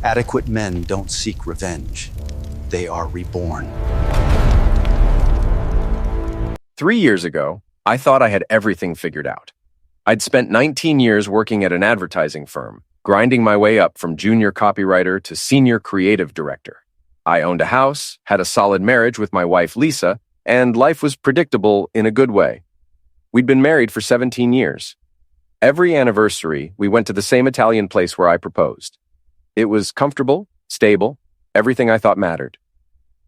Adequate men don't seek revenge. They are reborn. 3 years ago, I thought I had everything figured out. I'd spent 19 years working at an advertising firm, grinding my way up from junior copywriter to senior creative director. I owned a house, had a solid marriage with my wife Lisa, and life was predictable in a good way. We'd been married for 17 years. Every anniversary, we went to the same Italian place where I proposed. It was comfortable, stable, everything I thought mattered.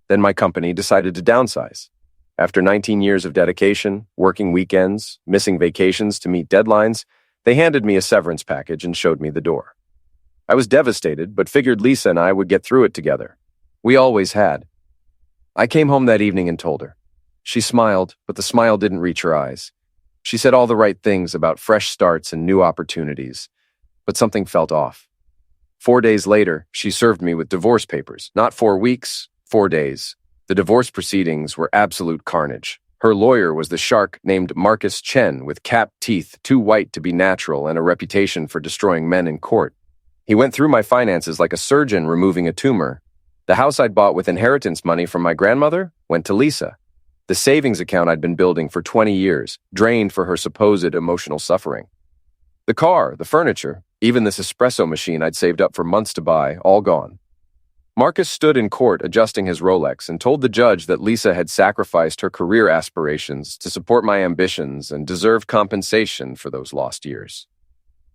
Then my company decided to downsize. After 19 years of dedication, working weekends, missing vacations to meet deadlines, they handed me a severance package and showed me the door. I was devastated, but figured Lisa and I would get through it together. We always had. I came home that evening and told her. She smiled, but the smile didn't reach her eyes. She said all the right things about fresh starts and new opportunities, but something felt off. 4 days later, she served me with divorce papers. Not 4 weeks, 4 days. The divorce proceedings were absolute carnage. Her lawyer was the shark named Marcus Chen with capped teeth, too white to be natural, and a reputation for destroying men in court. He went through my finances like a surgeon removing a tumor. The house I'd bought with inheritance money from my grandmother went to Lisa. The savings account I'd been building for 20 years, drained for her supposed emotional suffering. The car, the furniture, even this espresso machine I'd saved up for months to buy, all gone. Marcus stood in court adjusting his Rolex and told the judge that Lisa had sacrificed her career aspirations to support my ambitions and deserved compensation for those lost years.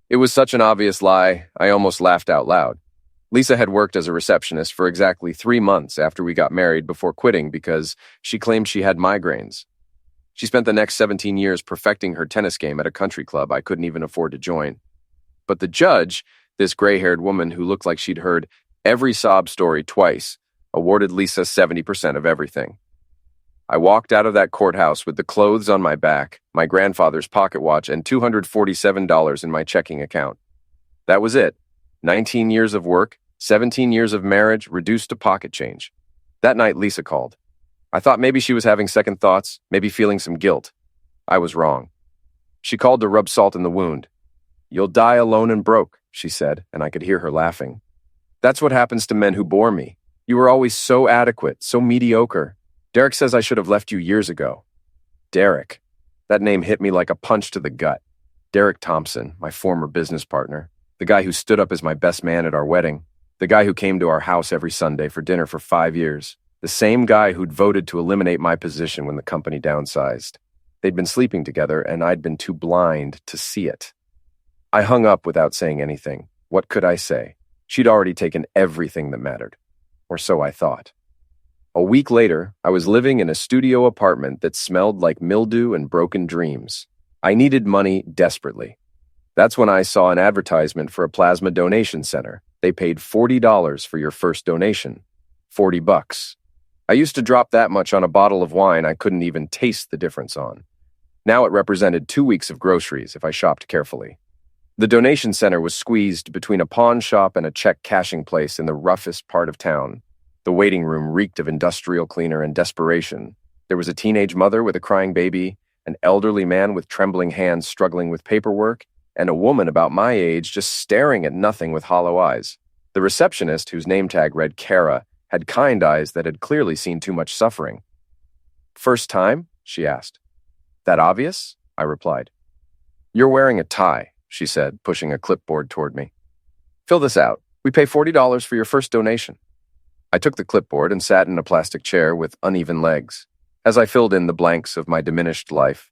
It was such an obvious lie, I almost laughed out loud. Lisa had worked as a receptionist for exactly 3 months after we got married before quitting because she claimed she had migraines. She spent the next 17 years perfecting her tennis game at a country club I couldn't even afford to join. But the judge, this gray-haired woman who looked like she'd heard every sob story twice, awarded Lisa 70% of everything. I walked out of that courthouse with the clothes on my back, my grandfather's pocket watch, and $247 in my checking account. That was it. 19 years of work, 17 years of marriage, reduced to pocket change. That night, Lisa called. I thought maybe she was having second thoughts, maybe feeling some guilt. I was wrong. She called to rub salt in the wound. "You'll die alone and broke," she said, and I could hear her laughing. "That's what happens to men who bore me. You were always so adequate, so mediocre. Derek says I should have left you years ago." Derek. That name hit me like a punch to the gut. Derek Thompson, my former business partner. The guy who stood up as my best man at our wedding. The guy who came to our house every Sunday for dinner for 5 years. The same guy who'd voted to eliminate my position when the company downsized. They'd been sleeping together, and I'd been too blind to see it. I hung up without saying anything. What could I say? She'd already taken everything that mattered. Or so I thought. A week later, I was living in a studio apartment that smelled like mildew and broken dreams. I needed money desperately. That's when I saw an advertisement for a plasma donation center. They paid $40 for your first donation. $40. I used to drop that much on a bottle of wine I couldn't even taste the difference on. Now it represented 2 weeks of groceries if I shopped carefully. The donation center was squeezed between a pawn shop and a check cashing place in the roughest part of town. The waiting room reeked of industrial cleaner and desperation. There was a teenage mother with a crying baby, an elderly man with trembling hands struggling with paperwork, and a woman about my age just staring at nothing with hollow eyes. The receptionist, whose name tag read Kara, had kind eyes that had clearly seen too much suffering. "First time?" she asked. "That obvious?" I replied. "You're wearing a tie," she said, pushing a clipboard toward me. "Fill this out. We pay $40 for your first donation." I took the clipboard and sat in a plastic chair with uneven legs. As I filled in the blanks of my diminished life,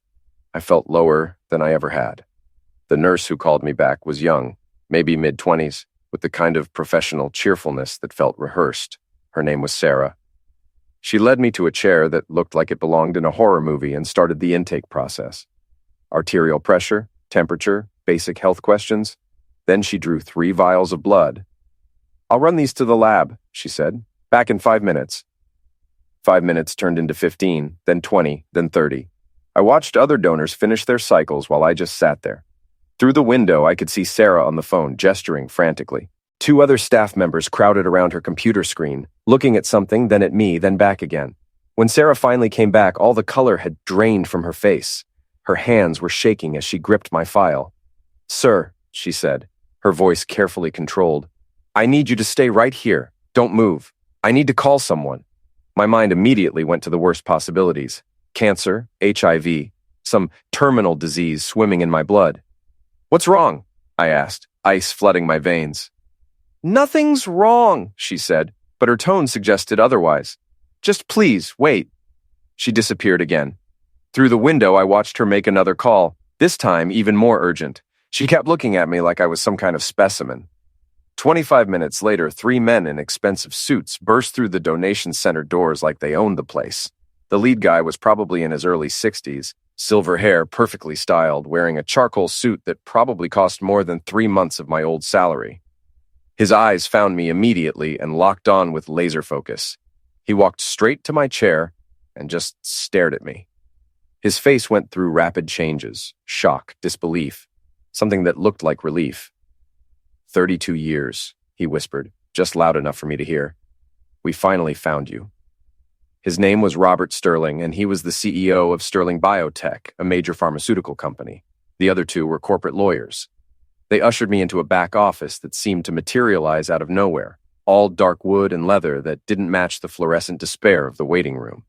I felt lower than I ever had. The nurse who called me back was young, maybe mid-20s, with the kind of professional cheerfulness that felt rehearsed. Her name was Sarah. She led me to a chair that looked like it belonged in a horror movie and started the intake process. Arterial pressure, temperature, basic health questions. Then she drew 3 vials of blood. "I'll run these to the lab," she said. "Back in 5 minutes." 5 minutes turned into 15, then 20, then 30. I watched other donors finish their cycles while I just sat there. Through the window, I could see Sarah on the phone, gesturing frantically. 2 other staff members crowded around her computer screen, looking at something, then at me, then back again. When Sarah finally came back, all the color had drained from her face. Her hands were shaking as she gripped my file. "Sir," she said, her voice carefully controlled, I need you to stay right here. Don't move. I need to call someone. My mind immediately went to the worst possibilities. Cancer, HIV, some terminal disease swimming in my blood. What's wrong? I asked, ice flooding my veins. Nothing's wrong, she said, but her tone suggested otherwise. Just please, wait. She disappeared again. Through the window, I watched her make another call, this time even more urgent. She kept looking at me like I was some kind of specimen. 25 minutes later, 3 men in expensive suits burst through the donation center doors like they owned the place. The lead guy was probably in his early 60s, silver hair perfectly styled, wearing a charcoal suit that probably cost more than 3 months of my old salary. His eyes found me immediately and locked on with laser focus. He walked straight to my chair and just stared at me. His face went through rapid changes, shock, disbelief, something that looked like relief. 32 years, he whispered, just loud enough for me to hear. We finally found you. His name was Robert Sterling, and he was the CEO of Sterling Biotech, a major pharmaceutical company. The other two were corporate lawyers. They ushered me into a back office that seemed to materialize out of nowhere, all dark wood and leather that didn't match the fluorescent despair of the waiting room.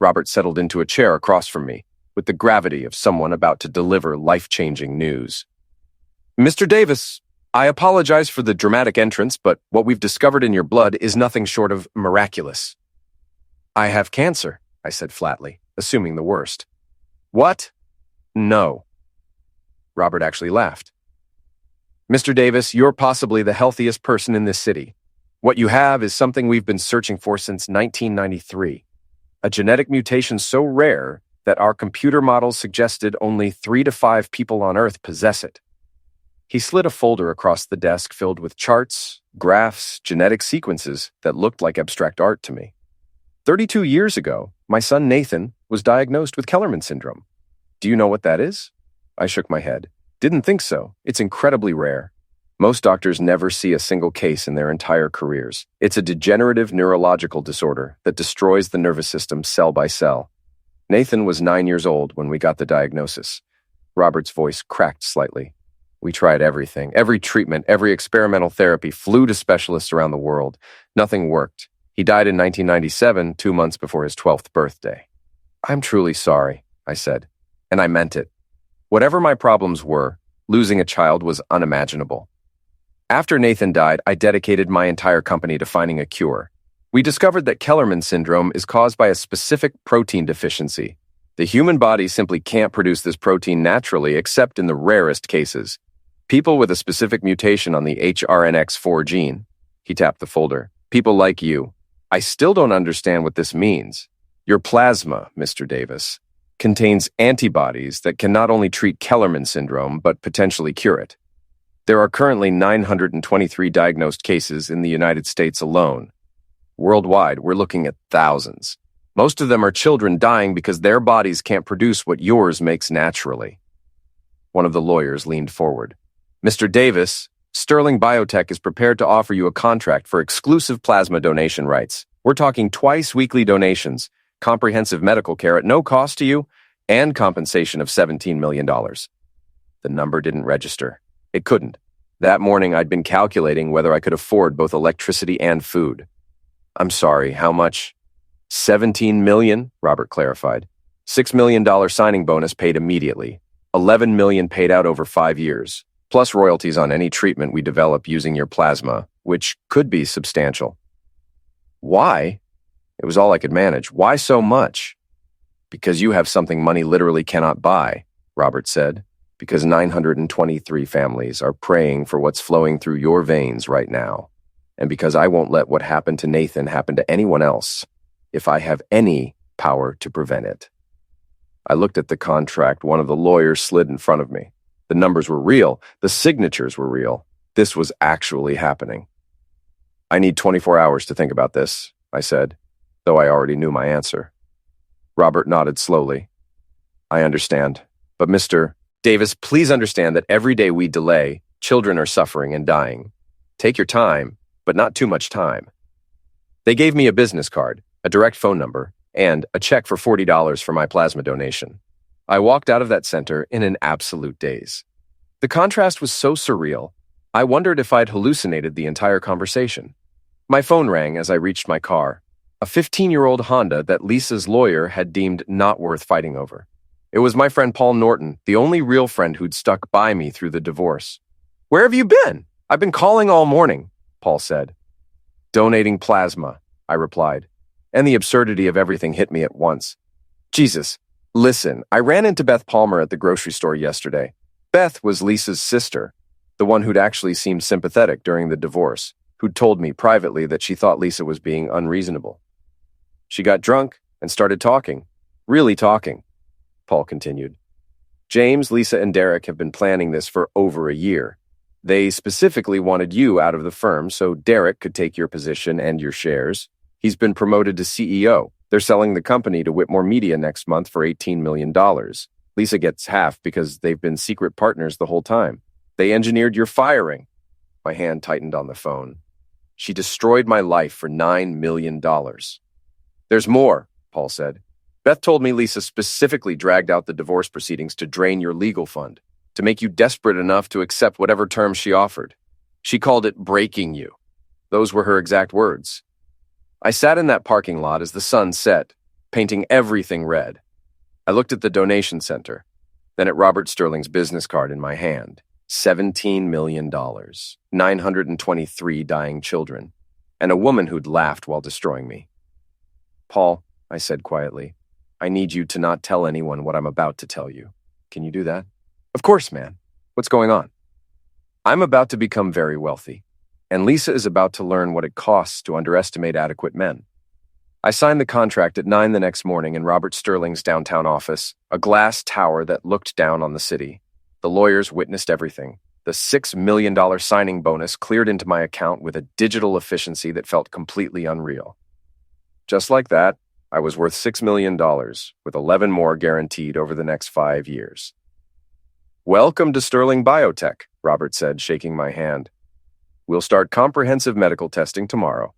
Robert settled into a chair across from me, with the gravity of someone about to deliver life-changing news. Mr. Davis, I apologize for the dramatic entrance, but what we've discovered in your blood is nothing short of miraculous. I have cancer, I said flatly, assuming the worst. What? No. Robert actually laughed. Mr. Davis, you're possibly the healthiest person in this city. What you have is something we've been searching for since 1993. A genetic mutation so rare that our computer models suggested only 3 to 5 people on Earth possess it. He slid a folder across the desk filled with charts, graphs, genetic sequences that looked like abstract art to me. 32 years ago, my son Nathan was diagnosed with Kellerman syndrome. Do you know what that is? I shook my head. Didn't think so. It's incredibly rare. Most doctors never see a single case in their entire careers. It's a degenerative neurological disorder that destroys the nervous system cell by cell. Nathan was 9 years old when we got the diagnosis. Robert's voice cracked slightly. We tried everything, every treatment, every experimental therapy, flew to specialists around the world. Nothing worked. He died in 1997, 2 months before his 12th birthday. I'm truly sorry, I said, and I meant it. Whatever my problems were, losing a child was unimaginable. After Nathan died, I dedicated my entire company to finding a cure. We discovered that Kellerman syndrome is caused by a specific protein deficiency. The human body simply can't produce this protein naturally except in the rarest cases. People with a specific mutation on the HRNX4 gene. He tapped the folder. People like you. I still don't understand what this means. Your plasma, Mr. Davis, contains antibodies that can not only treat Kellerman syndrome, but potentially cure it. There are currently 923 diagnosed cases in the United States alone. Worldwide, we're looking at thousands. Most of them are children dying because their bodies can't produce what yours makes naturally. One of the lawyers leaned forward. Mr. Davis, Sterling Biotech is prepared to offer you a contract for exclusive plasma donation rights. We're talking twice weekly donations, comprehensive medical care at no cost to you, and compensation of $17 million. The number didn't register. It couldn't. That morning, I'd been calculating whether I could afford both electricity and food. I'm sorry, how much? $17 million, Robert clarified. $6 million signing bonus paid immediately. $11 million paid out over 5 years, plus royalties on any treatment we develop using your plasma, which could be substantial. Why? It was all I could manage. Why so much? Because you have something money literally cannot buy, Robert said. Because 923 families are praying for what's flowing through your veins right now. And because I won't let what happened to Nathan happen to anyone else, if I have any power to prevent it. I looked at the contract one of the lawyers slid in front of me. The numbers were real. The signatures were real. This was actually happening. I need 24 hours to think about this, I said, though I already knew my answer. Robert nodded slowly. I understand. But Mr. Davis, please understand that every day we delay, children are suffering and dying. Take your time, but not too much time. They gave me a business card, a direct phone number, and a check for $40 for my plasma donation. I walked out of that center in an absolute daze. The contrast was so surreal. I wondered if I'd hallucinated the entire conversation. My phone rang as I reached my car, a 15-year-old Honda that Lisa's lawyer had deemed not worth fighting over. It was my friend Paul Norton, the only real friend who'd stuck by me through the divorce. "Where have you been? I've been calling all morning," Paul said. "Donating plasma," I replied, and the absurdity of everything hit me at once. Jesus, listen, I ran into Beth Palmer at the grocery store yesterday. Beth was Lisa's sister, the one who'd actually seemed sympathetic during the divorce, who'd told me privately that she thought Lisa was being unreasonable. "She got drunk and started talking. Really talking," Paul continued. "James, Lisa, and Derek have been planning this for over a year. They specifically wanted you out of the firm so Derek could take your position and your shares. He's been promoted to CEO. They're selling the company to Whitmore Media next month for $18 million. Lisa gets half because they've been secret partners the whole time. They engineered your firing." My hand tightened on the phone. "She destroyed my life for $9 million. "There's more," Paul said. "Beth told me Lisa specifically dragged out the divorce proceedings to drain your legal fund, to make you desperate enough to accept whatever terms she offered. She called it breaking you. Those were her exact words." I sat in that parking lot as the sun set, painting everything red. I looked at the donation center, then at Robert Sterling's business card in my hand. $17 million, 923 dying children, and a woman who'd laughed while destroying me. "Paul," I said quietly, "I need you to not tell anyone what I'm about to tell you. Can you do that?" "Of course, man. What's going on?" "I'm about to become very wealthy, and Lisa is about to learn what it costs to underestimate adequate men." I signed the contract at 9 the next morning in Robert Sterling's downtown office, a glass tower that looked down on the city. The lawyers witnessed everything. The $6 million signing bonus cleared into my account with a digital efficiency that felt completely unreal. Just like that, I was worth $6 million, with 11 more guaranteed over the next 5 years. "Welcome to Sterling Biotech," Robert said, shaking my hand. "We'll start comprehensive medical testing tomorrow.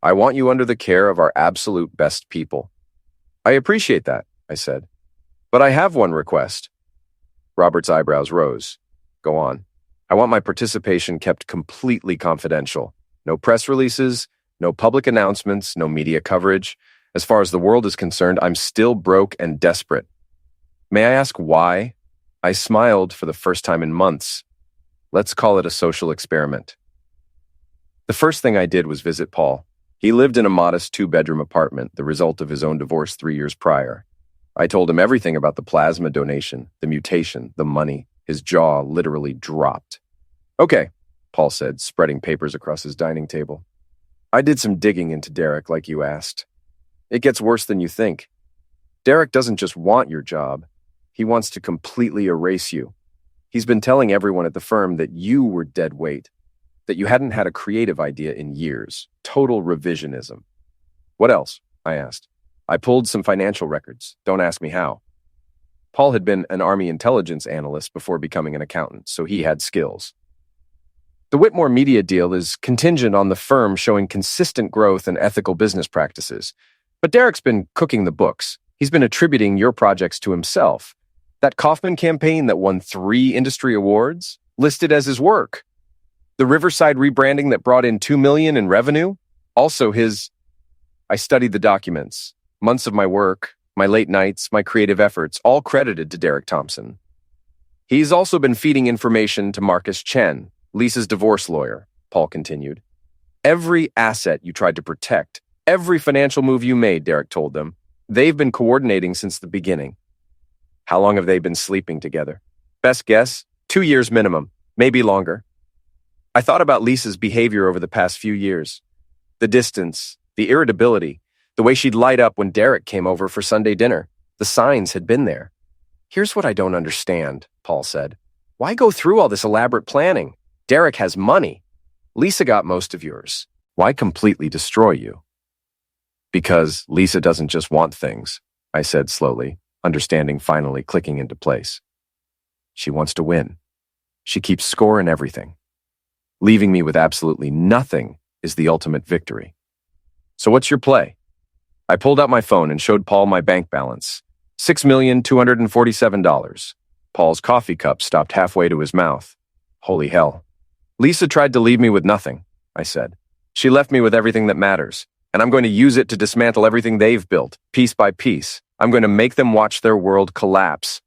I want you under the care of our absolute best people." "I appreciate that," I said. "But I have one request." Robert's eyebrows rose. "Go on." "I want my participation kept completely confidential. No press releases, no public announcements, no media coverage. As far as the world is concerned, I'm still broke and desperate." "May I ask why?" I smiled for the first time in months. "Let's call it a social experiment." The first thing I did was visit Paul. He lived in a modest 2-bedroom apartment, the result of his own divorce 3 years prior. I told him everything about the plasma donation, the mutation, the money. His jaw literally dropped. "Okay," Paul said, spreading papers across his dining table. "I did some digging into Derek, like you asked. It gets worse than you think. Derek doesn't just want your job. He wants to completely erase you. He's been telling everyone at the firm that you were dead weight, that you hadn't had a creative idea in years. Total revisionism." "What else?" I asked. I pulled some financial records. Don't ask me how. Paul had been an Army intelligence analyst before becoming an accountant, so he had skills. "The Whitmore Media deal is contingent on the firm showing consistent growth and ethical business practices. But Derek's been cooking the books. He's been attributing your projects to himself. That Kaufman campaign that won 3 industry awards, listed as his work. The Riverside rebranding that brought in $2 million in revenue, also his." I studied the documents. Months of my work, my late nights, my creative efforts, all credited to Derek Thompson. "He's also been feeding information to Marcus Chen, Lisa's divorce lawyer," Paul continued. "Every asset you tried to protect, every financial move you made," Derek told them, "they've been coordinating since the beginning." "How long have they been sleeping together?" "Best guess, 2 years minimum, maybe longer." I thought about Lisa's behavior over the past few years. The distance, the irritability, the way she'd light up when Derek came over for Sunday dinner. The signs had been there. "Here's what I don't understand," Paul said. "Why go through all this elaborate planning? Derek has money. Lisa got most of yours. Why completely destroy you?" "Because Lisa doesn't just want things," I said slowly, understanding finally clicking into place. "She wants to win. She keeps score in everything. Leaving me with absolutely nothing is the ultimate victory. So what's your play?" I pulled out my phone and showed Paul my bank balance. $6,247. Paul's coffee cup stopped halfway to his mouth. Holy hell. Lisa tried to leave me with nothing, I said. She left me with everything that matters, and I'm going to use it to dismantle everything they've built, piece by piece. I'm going to make them watch their world collapse.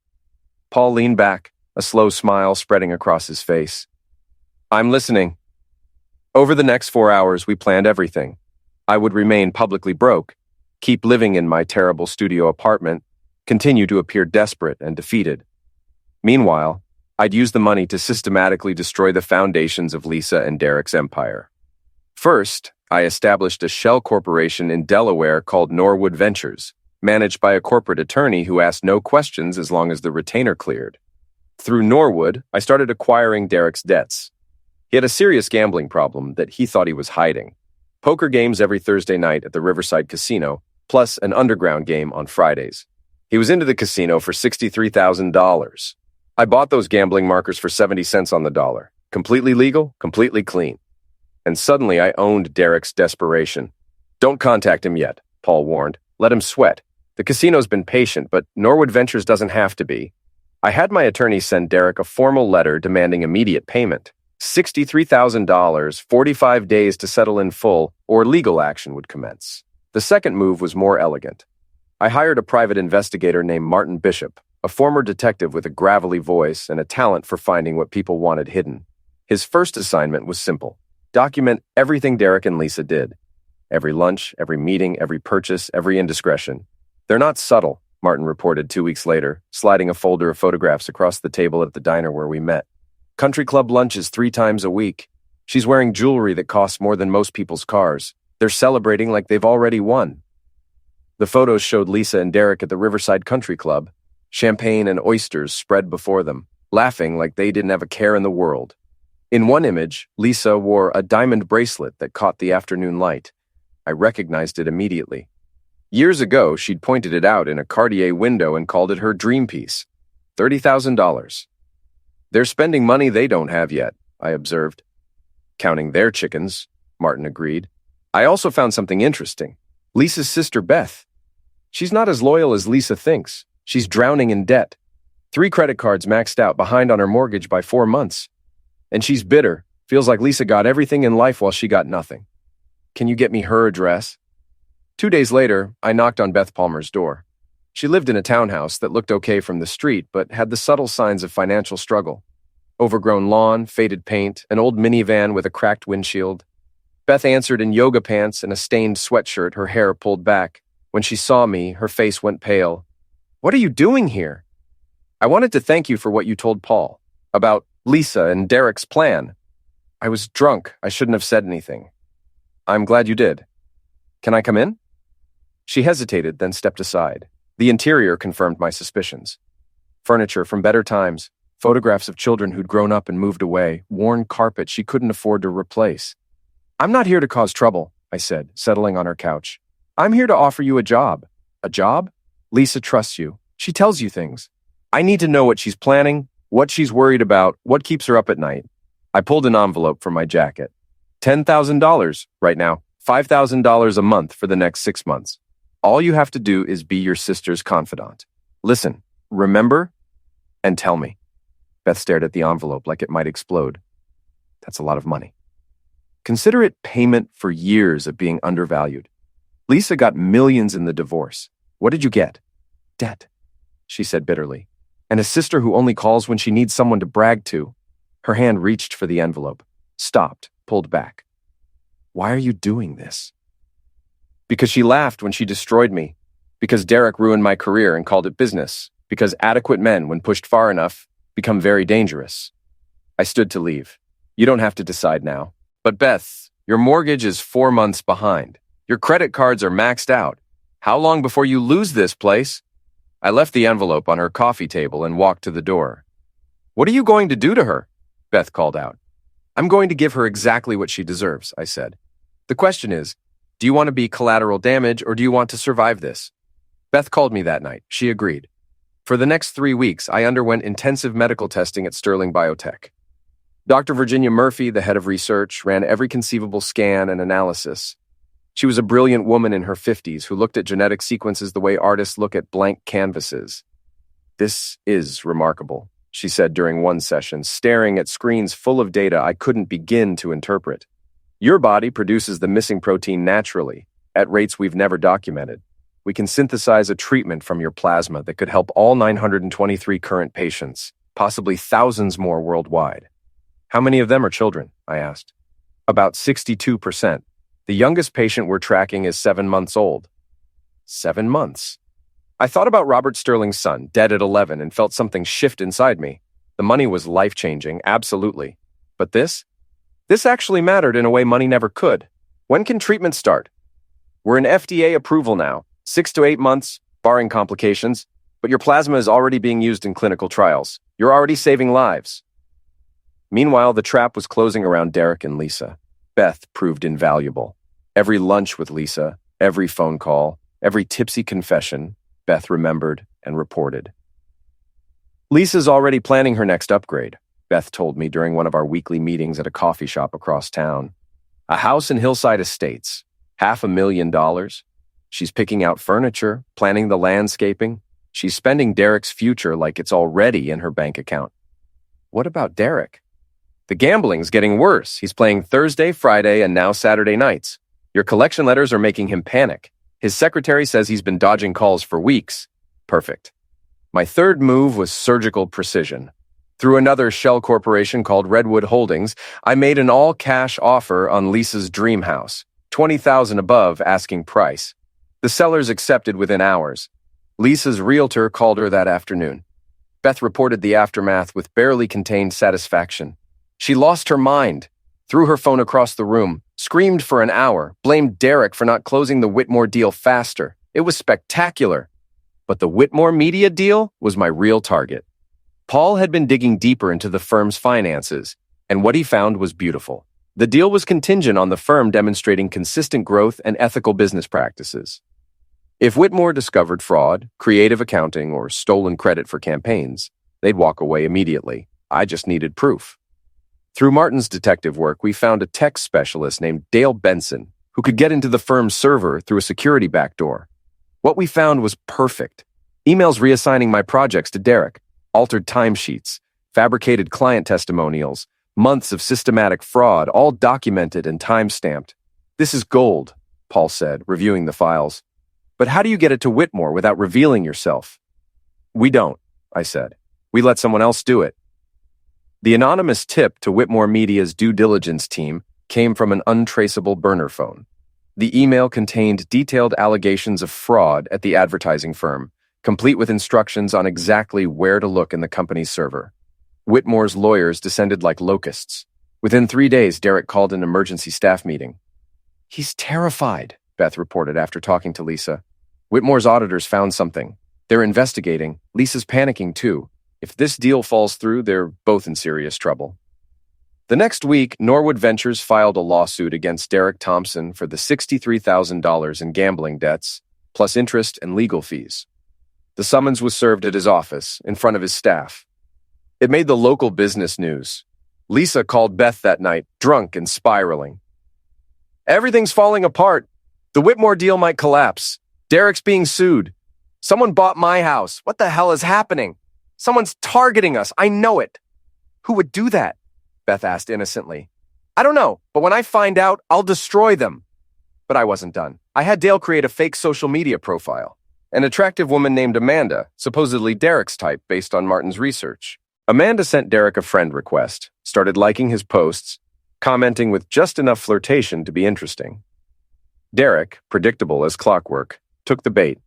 Paul leaned back, a slow smile spreading across his face. I'm listening. Over the next 4 hours, we planned everything. I would remain publicly broke, keep living in my terrible studio apartment, continue to appear desperate and defeated. Meanwhile, I'd use the money to systematically destroy the foundations of Lisa and Derek's empire. First, I established a shell corporation in Delaware called Norwood Ventures, managed by a corporate attorney who asked no questions as long as the retainer cleared. Through Norwood, I started acquiring Derek's debts. He had a serious gambling problem that he thought he was hiding. Poker games every Thursday night at the Riverside Casino, plus an underground game on Fridays. He was into the casino for $63,000. I bought those gambling markers for 70 cents on the dollar. Completely legal, completely clean. And suddenly I owned Derek's desperation. Don't contact him yet, Paul warned. Let him sweat. The casino's been patient, but Norwood Ventures doesn't have to be. I had my attorney send Derek a formal letter demanding immediate payment. $63,000, 45 days to settle in full, or legal action would commence. The second move was more elegant. I hired a private investigator named Martin Bishop, a former detective with a gravelly voice and a talent for finding what people wanted hidden. His first assignment was simple. Document everything Derek and Lisa did. Every lunch, every meeting, every purchase, every indiscretion. They're not subtle, Martin reported 2 weeks later, sliding a folder of photographs across the table at the diner where we met. Country club lunches 3 times a week. She's wearing jewelry that costs more than most people's cars. They're celebrating like they've already won. The photos showed Lisa and Derek at the Riverside Country Club, champagne and oysters spread before them, laughing like they didn't have a care in the world. In one image, Lisa wore a diamond bracelet that caught the afternoon light. I recognized it immediately. Years ago, she'd pointed it out in a Cartier window and called it her dream piece. $30,000. They're spending money they don't have yet, I observed. Counting their chickens, Martin agreed. I also found something interesting. Lisa's sister, Beth. She's not as loyal as Lisa thinks. She's drowning in debt. 3 credit cards maxed out, behind on her mortgage by 4 months. And she's bitter. Feels like Lisa got everything in life while she got nothing. Can you get me her address? 2 days later, I knocked on Beth Palmer's door. She lived in a townhouse that looked okay from the street, but had the subtle signs of financial struggle. Overgrown lawn, faded paint, an old minivan with a cracked windshield. Beth answered in yoga pants and a stained sweatshirt, her hair pulled back. When she saw me, her face went pale. What are you doing here? I wanted to thank you for what you told Paul about Lisa and Derek's plan. I was drunk. I shouldn't have said anything. I'm glad you did. Can I come in? She hesitated, then stepped aside. The interior confirmed my suspicions. Furniture from better times, photographs of children who'd grown up and moved away, worn carpet she couldn't afford to replace. I'm not here to cause trouble, I said, settling on her couch. I'm here to offer you a job. A job? Lisa trusts you. She tells you things. I need to know what she's planning, what she's worried about, what keeps her up at night. I pulled an envelope from my jacket. $10,000 right now, $5,000 a month for the next 6 months. All you have to do is be your sister's confidant. Listen, remember, and tell me. Beth stared at the envelope like it might explode. That's a lot of money. Consider it payment for years of being undervalued. Lisa got millions in the divorce. What did you get? Debt, she said bitterly. And a sister who only calls when she needs someone to brag to. Her hand reached for the envelope, stopped, pulled back. Why are you doing this? Because she laughed when she destroyed me. Because Derek ruined my career and called it business. Because adequate men, when pushed far enough, become very dangerous. I stood to leave. You don't have to decide now. But Beth, your mortgage is 4 months behind. Your credit cards are maxed out. How long before you lose this place? I left the envelope on her coffee table and walked to the door. What are you going to do to her? Beth called out. I'm going to give her exactly what she deserves, I said. The question is, do you want to be collateral damage or do you want to survive this? Beth called me that night. She agreed. For the next 3 weeks, I underwent intensive medical testing at Sterling Biotech. Dr. Virginia Murphy, the head of research, ran every conceivable scan and analysis. She was a brilliant woman in her 50s who looked at genetic sequences the way artists look at blank canvases. This is remarkable, she said during one session, staring at screens full of data I couldn't begin to interpret. Your body produces the missing protein naturally, at rates we've never documented. We can synthesize a treatment from your plasma that could help all 923 current patients, possibly thousands more worldwide. How many of them are children? I asked. About 62%. The youngest patient we're tracking is 7 months old. 7 months. I thought about Robert Sterling's son, dead at 11, and felt something shift inside me. The money was life-changing, absolutely. But this actually mattered in a way money never could. When can treatment start? We're in FDA approval now, 6 to 8 months, barring complications, but your plasma is already being used in clinical trials. You're already saving lives. Meanwhile, the trap was closing around Derek and Lisa. Beth proved invaluable. Every lunch with Lisa, every phone call, every tipsy confession, Beth remembered and reported. Lisa's already planning her next upgrade, Beth told me during one of our weekly meetings at a coffee shop across town. A house in Hillside Estates, $500,000. She's picking out furniture, planning the landscaping. She's spending Derek's future like it's already in her bank account. What about Derek? The gambling's getting worse. He's playing Thursday, Friday, and now Saturday nights. Your collection letters are making him panic. His secretary says he's been dodging calls for weeks. Perfect. My third move was surgical precision. Through another shell corporation called Redwood Holdings, I made an all-cash offer on Lisa's dream house, $20,000 above asking price. The sellers accepted within hours. Lisa's realtor called her that afternoon. Beth reported the aftermath with barely contained satisfaction. She lost her mind, threw her phone across the room, screamed for an hour, blamed Derek for not closing the Whitmore deal faster. It was spectacular. But the Whitmore Media deal was my real target. Paul had been digging deeper into the firm's finances, and what he found was beautiful. The deal was contingent on the firm demonstrating consistent growth and ethical business practices. If Whitmore discovered fraud, creative accounting, or stolen credit for campaigns, they'd walk away immediately. I just needed proof. Through Martin's detective work, we found a tech specialist named Dale Benson who could get into the firm's server through a security backdoor. What we found was perfect. Emails reassigning my projects to Derek, altered timesheets, fabricated client testimonials, months of systematic fraud, all documented and time-stamped. This is gold, Paul said, reviewing the files. But how do you get it to Whitmore without revealing yourself? We don't, I said. We let someone else do it. The anonymous tip to Whitmore Media's due diligence team came from an untraceable burner phone. The email contained detailed allegations of fraud at the advertising firm, complete with instructions on exactly where to look in the company's server. Whitmore's lawyers descended like locusts. Within 3 days, Derek called an emergency staff meeting. He's terrified, Beth reported after talking to Lisa. Whitmore's auditors found something. They're investigating. Lisa's panicking too. If this deal falls through, they're both in serious trouble. The next week, Norwood Ventures filed a lawsuit against Derek Thompson for the $63,000 in gambling debts, plus interest and legal fees. The summons was served at his office, in front of his staff. It made the local business news. Lisa called Beth that night, drunk and spiraling. Everything's falling apart. The Whitmore deal might collapse. Derek's being sued. Someone bought my house. What the hell is happening? Someone's targeting us. I know it. Who would do that? Beth asked innocently. I don't know, but when I find out, I'll destroy them. But I wasn't done. I had Dale create a fake social media profile. An attractive woman named Amanda, supposedly Derek's type based on Martin's research. Amanda sent Derek a friend request, started liking his posts, commenting with just enough flirtation to be interesting. Derek, predictable as clockwork, took the bait.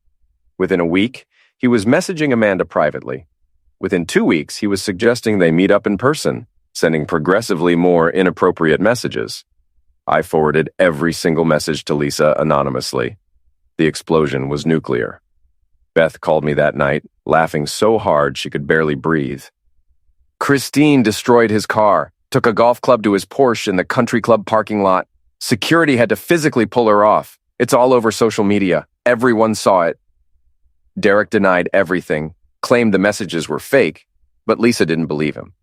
Within a week, he was messaging Amanda privately. Within 2 weeks, he was suggesting they meet up in person, sending progressively more inappropriate messages. I forwarded every single message to Lisa anonymously. The explosion was nuclear. Beth called me that night, laughing so hard she could barely breathe. Christine destroyed his car, took a golf club to his Porsche in the country club parking lot. Security had to physically pull her off. It's all over social media. Everyone saw it. Derek denied everything, claimed the messages were fake, but Lisa didn't believe him.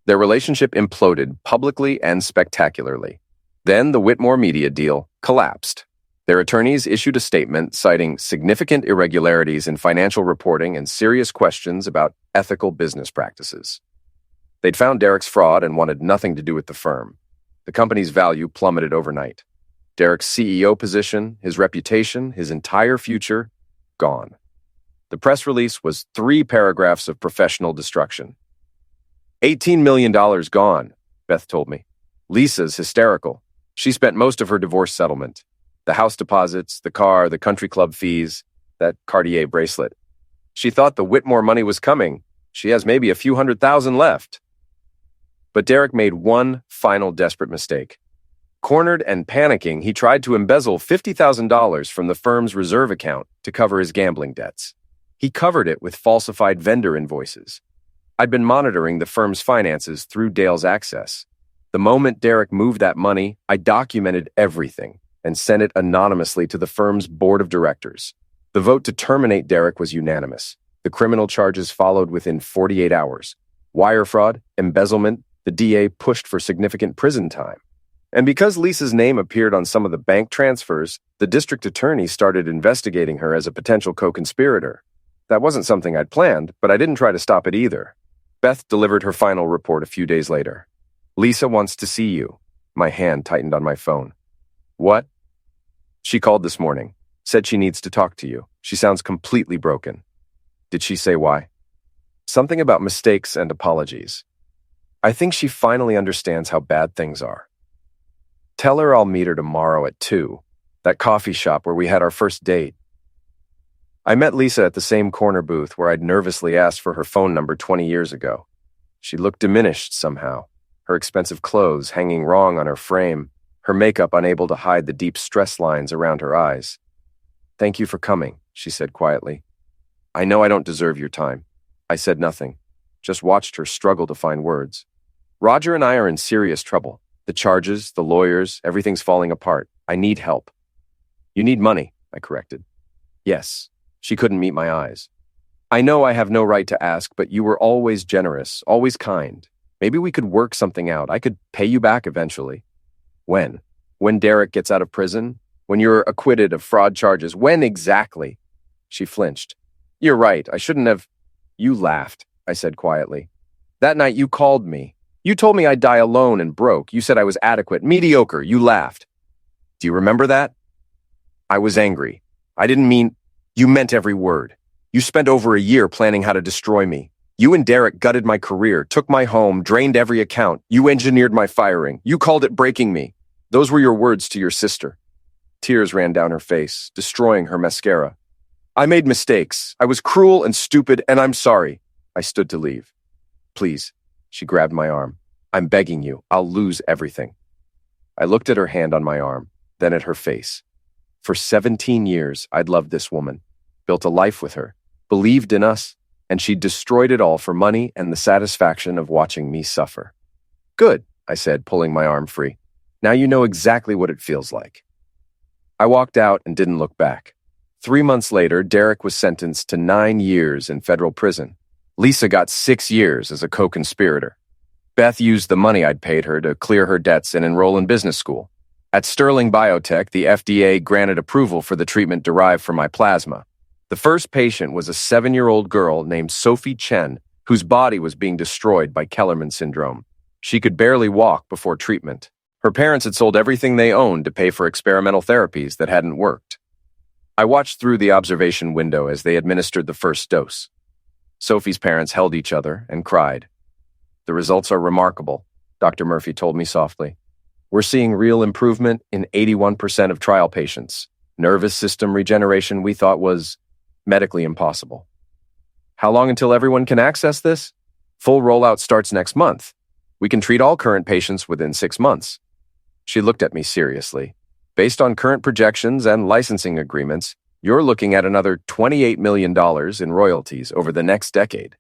Their relationship imploded publicly and spectacularly. Then the Whitmore Media deal collapsed. Their attorneys issued a statement citing significant irregularities in financial reporting and serious questions about ethical business practices. They'd found Derek's fraud and wanted nothing to do with the firm. The company's value plummeted overnight. Derek's CEO position, his reputation, his entire future, gone. The press release was 3 paragraphs of professional destruction. $18 million gone, Beth told me. Lisa's hysterical. She spent most of her divorce settlement. The house deposits, the car, the country club fees, that Cartier bracelet. She thought the Whitmore money was coming. She has maybe a few $100,000 left. But Derek made one final desperate mistake. Cornered and panicking, he tried to embezzle $50,000 from the firm's reserve account to cover his gambling debts. He covered it with falsified vendor invoices. I'd been monitoring the firm's finances through Dale's access. The moment Derek moved that money, I documented everything and sent it anonymously to the firm's board of directors. The vote to terminate Derek was unanimous. The criminal charges followed within 48 hours. Wire fraud, embezzlement, the DA pushed for significant prison time. And because Lisa's name appeared on some of the bank transfers, the district attorney started investigating her as a potential co-conspirator. That wasn't something I'd planned, but I didn't try to stop it either. Beth delivered her final report a few days later. Lisa wants to see you. My hand tightened on my phone. What? She called this morning. Said she needs to talk to you. She sounds completely broken. Did she say why? Something about mistakes and apologies. I think she finally understands how bad things are. Tell her I'll meet her tomorrow at 2, that coffee shop where we had our first date. I met Lisa at the same corner booth where I'd nervously asked for her phone number 20 years ago. She looked diminished somehow, her expensive clothes hanging wrong on her frame, her makeup unable to hide the deep stress lines around her eyes. Thank you for coming, she said quietly. I know I don't deserve your time. I said nothing, just watched her struggle to find words. Roger and I are in serious trouble. The charges, the lawyers, everything's falling apart. I need help. You need money, I corrected. Yes. She couldn't meet my eyes. I know I have no right to ask, but you were always generous, always kind. Maybe we could work something out. I could pay you back eventually. When? When Derek gets out of prison? When you're acquitted of fraud charges? When exactly? She flinched. You're right. I shouldn't have. You laughed, I said quietly. That night you called me. You told me I'd die alone and broke. You said I was adequate, mediocre. You laughed. Do you remember that? I was angry. I didn't mean. You meant every word. You spent over a year planning how to destroy me. You and Derek gutted my career, took my home, drained every account. You engineered my firing. You called it breaking me. Those were your words to your sister. Tears ran down her face, destroying her mascara. I made mistakes. I was cruel and stupid, and I'm sorry. I stood to leave. Please. She grabbed my arm. I'm begging you. I'll lose everything. I looked at her hand on my arm, then at her face. For 17 years, I'd loved this woman, built a life with her, believed in us, and she destroyed it all for money and the satisfaction of watching me suffer. Good, I said, pulling my arm free. Now you know exactly what it feels like. I walked out and didn't look back. 3 months later, Derek was sentenced to 9 years in federal prison. Lisa got 6 years as a co-conspirator. Beth used the money I'd paid her to clear her debts and enroll in business school. At Sterling Biotech, the FDA granted approval for the treatment derived from my plasma. The first patient was a 7-year-old girl named Sophie Chen, whose body was being destroyed by Kellerman syndrome. She could barely walk before treatment. Her parents had sold everything they owned to pay for experimental therapies that hadn't worked. I watched through the observation window as they administered the first dose. Sophie's parents held each other and cried. The results are remarkable, Dr. Murphy told me softly. We're seeing real improvement in 81% of trial patients. Nervous system regeneration we thought was medically impossible. How long until everyone can access this? Full rollout starts next month. We can treat all current patients within 6 months. She looked at me seriously. Based on current projections and licensing agreements, you're looking at another $28 million in royalties over the next decade.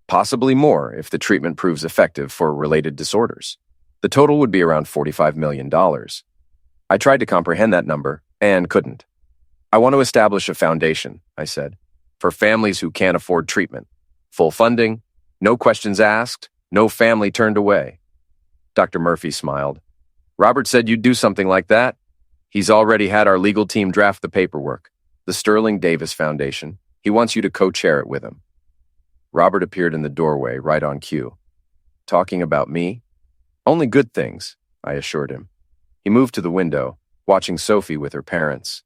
Possibly more if the treatment proves effective for related disorders. The total would be around $45 million. I tried to comprehend that number and couldn't. I want to establish a foundation, I said, for families who can't afford treatment. Full funding, no questions asked, no family turned away. Dr. Murphy smiled. Robert said you'd do something like that. He's already had our legal team draft the paperwork. The Sterling Davis Foundation. He wants you to co-chair it with him. Robert appeared in the doorway right on cue. Talking about me? Only good things, I assured him. He moved to the window, watching Sophie with her parents.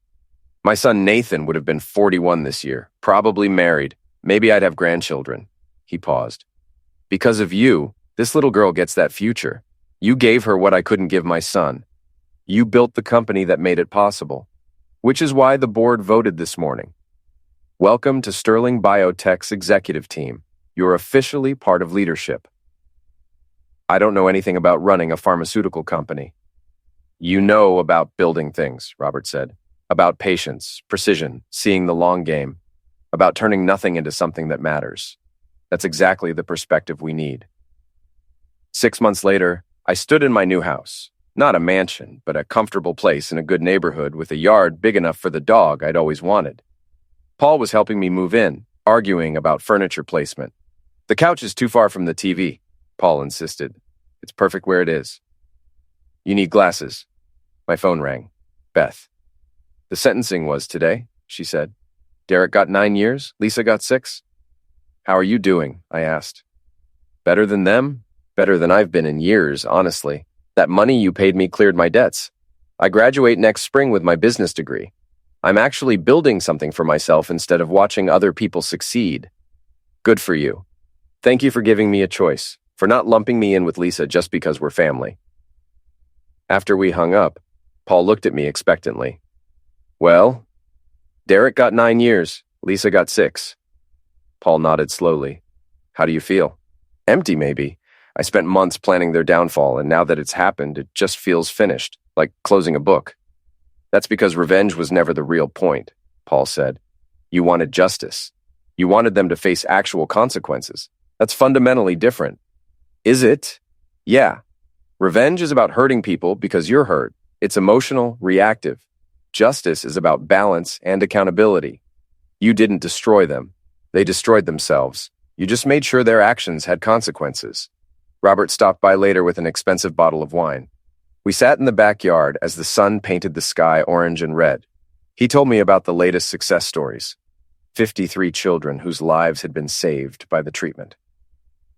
My son Nathan would have been 41 this year, probably married. Maybe I'd have grandchildren. He paused. Because of you, this little girl gets that future. You gave her what I couldn't give my son. You built the company that made it possible, which is why the board voted this morning. Welcome to Sterling Biotech's executive team. You're officially part of leadership. I don't know anything about running a pharmaceutical company. You know about building things, Robert said. About patience, precision, seeing the long game. About turning nothing into something that matters. That's exactly the perspective we need. 6 months later, I stood in my new house. Not a mansion, but a comfortable place in a good neighborhood with a yard big enough for the dog I'd always wanted. Paul was helping me move in, arguing about furniture placement. The couch is too far from the TV, Paul insisted. It's perfect where it is. You need glasses. My phone rang. Beth. The sentencing was today, she said. Derek got 9 years, Lisa got 6. How are you doing? I asked. Better than them? Better than I've been in years, honestly. That money you paid me cleared my debts. I graduate next spring with my business degree. I'm actually building something for myself instead of watching other people succeed. Good for you. Thank you for giving me a choice, for not lumping me in with Lisa just because we're family. After we hung up, Paul looked at me expectantly. Well, Derek got 9 years, Lisa got 6. Paul nodded slowly. How do you feel? Empty, maybe. I spent months planning their downfall, and now that it's happened, it just feels finished, like closing a book. That's because revenge was never the real point, Paul said. You wanted justice. You wanted them to face actual consequences. That's fundamentally different. Is it? Yeah. Revenge is about hurting people because you're hurt. It's emotional, reactive. Justice is about balance and accountability. You didn't destroy them. They destroyed themselves. You just made sure their actions had consequences. Robert stopped by later with an expensive bottle of wine. We sat in the backyard as the sun painted the sky orange and red. He told me about the latest success stories. 53 children whose lives had been saved by the treatment.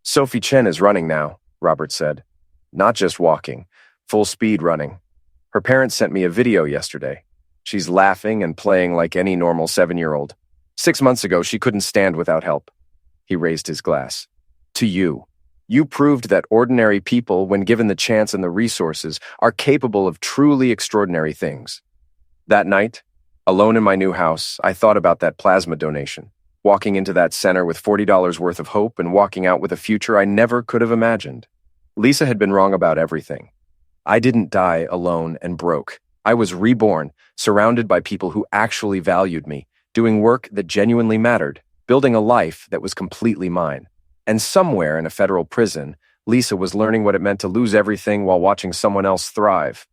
Sophie Chen is running now, Robert said. Not just walking, full speed running. Her parents sent me a video yesterday. She's laughing and playing like any normal 7-year-old. 6 months ago, she couldn't stand without help. He raised his glass. To you. You proved that ordinary people, when given the chance and the resources, are capable of truly extraordinary things. That night, alone in my new house, I thought about that plasma donation, walking into that center with $40 worth of hope and walking out with a future I never could have imagined. Lisa had been wrong about everything. I didn't die alone and broke. I was reborn, surrounded by people who actually valued me, doing work that genuinely mattered, building a life that was completely mine. And somewhere in a federal prison, Lisa was learning what it meant to lose everything while watching someone else thrive.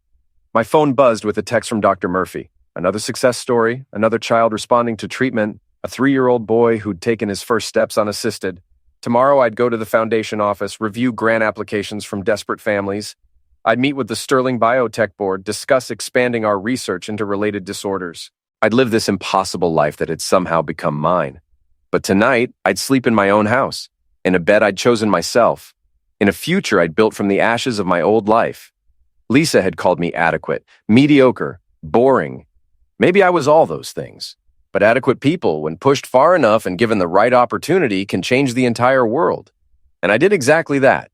My phone buzzed with a text from Dr. Murphy. Another success story, another child responding to treatment, a 3-year-old boy who'd taken his first steps unassisted. Tomorrow I'd go to the foundation office, review grant applications from desperate families. I'd meet with the Sterling Biotech board, discuss expanding our research into related disorders. I'd live this impossible life that had somehow become mine. But tonight, I'd sleep in my own house, in a bed I'd chosen myself, in a future I'd built from the ashes of my old life. Lisa had called me adequate, mediocre, boring. Maybe I was all those things. But adequate people, when pushed far enough and given the right opportunity, can change the entire world. And I did exactly that.